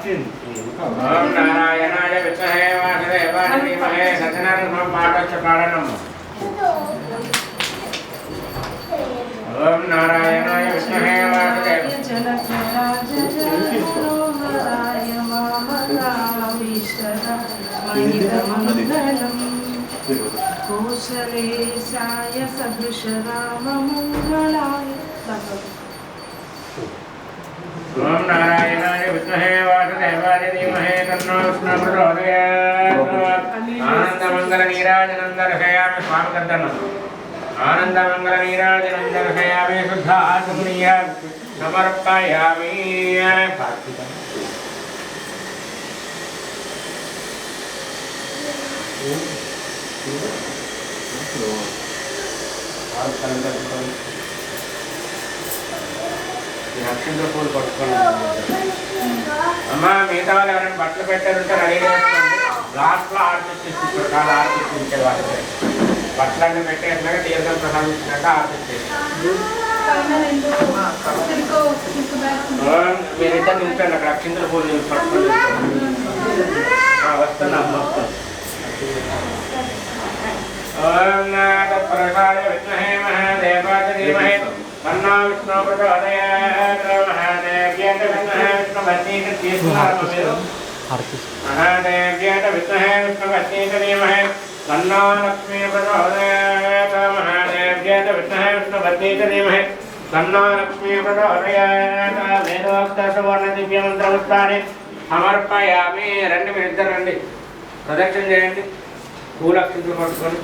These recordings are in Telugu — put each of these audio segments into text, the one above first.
ఓం నారాయణాయ విద్మహే వాసుదేవాయ ధీమహి సత్యనారాయణ పాఠస్య పాఠనం ఓం నారాయణాయ విద్మహే కోశలేశాయ సదృశ రామమంగళాయ. ఓం నారాయణాయ విద్మహే వాసుదేవాయ ధీమహి తన్నో విష్ణుః ప్రచోదయాత్. ఆనందమంగళ నీరాజనం దర్శయామి స్వామి కర్తనం. ఆనందమంగళ నీరాజనం దర్శయామి శుద్ధాత్మనీయ సమర్పయామి. నక్షత్ర పూలు పట్టుకోండి అమ్మా. మిగతా వాళ్ళు ఎవరైనా బట్టలు పెట్టారంటే రెడీ చేసుకోండి. లాస్ట్లో ఆర్టిస్ట్ ఇచ్చేవాళ్ళు ఆర్టిస్ట్ ఇచ్చే వాళ్ళకి బట్టలన్నీ పెట్టేసినాక తీర్థం ప్రసాదించినాక ఆర్టిస్ట్ మీరిద్దరు నిలిపండి. అక్కడ అక్షింతల పూలు నిలిపి పట్టుకొని వస్తున్నా అమ్మ వస్తాను. ఓం తత్పురుషాయ విద్మహే మహాదేవాయ ధీమహి తన్నో విష్ణుః ప్రచోదయాత్. మహాదేవ్యేత విద్మహే విష్ణుపత్నీతి మహాదేవ్యేత విద్మహే విష్ణుపత్నీతి ధీమహి తన్నో లక్ష్మీ ప్రచోదయాత్. మహాదేవ్యేత విద్మహే విష్ణుపత్నీతి ధీమహి తన్నో లక్ష్మీ ప్రచోదయాత్. వేదోక్త సువర్ణ దివ్య మంత్రపుష్పాన్ని సమర్పయామి. రండి మీరిద్దరు రండి, ప్రదక్షిణ చేయండి. పూలక్షింతలు పట్టుకొని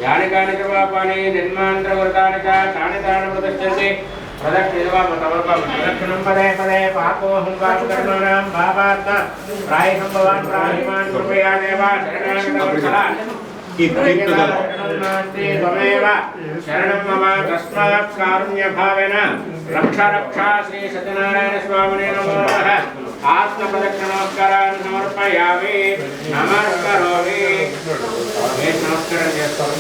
యానికాని పాపాని జన్మాంతరవృతాని తాని తాను ప్రదర్శించి ప్రదక్షిణం పదే పదే పాపోహం పాపకర్మాణం పాపాత్మ ప్రాయ సంభవాన్ ప్రాహిమాన్ కృపయా దేవా త్వమేవ శరణం మమ తస్మాత్ కారుణ్య భావేన రక్ష రక్ష శ్రీ సత్యనారాయణ స్వామినే నమో నమః. ఆత్మ ప్రదక్షిణోపకారాన్ని సమర్పయామి. నమస్కరోమి. నమస్కారం చేస్తాను.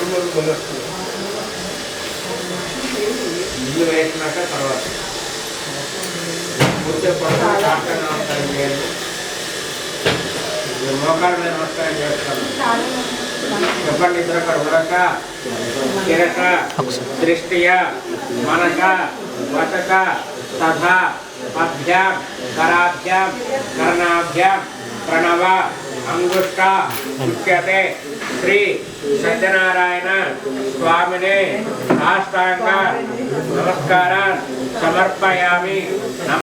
ఇల్లు వేసినాక తర్వాత కూర్చో నమస్కారం చేయండి. మోకాళ్ళ మీద నమస్కారం చేస్తాను. చెప్పండి. ఇద్దరు ఉడక కిరక దృష్టియ మనక వచక తథా పద్భ్యాం కరాభ్యాం కర్ణాభ్యాం ప్రణవ అంగుష్ట ముఖ్యతే శ్రీ సత్యనారాయణ స్వామినే సాష్టాంగ నమస్కారాన్ని సమర్పయామి.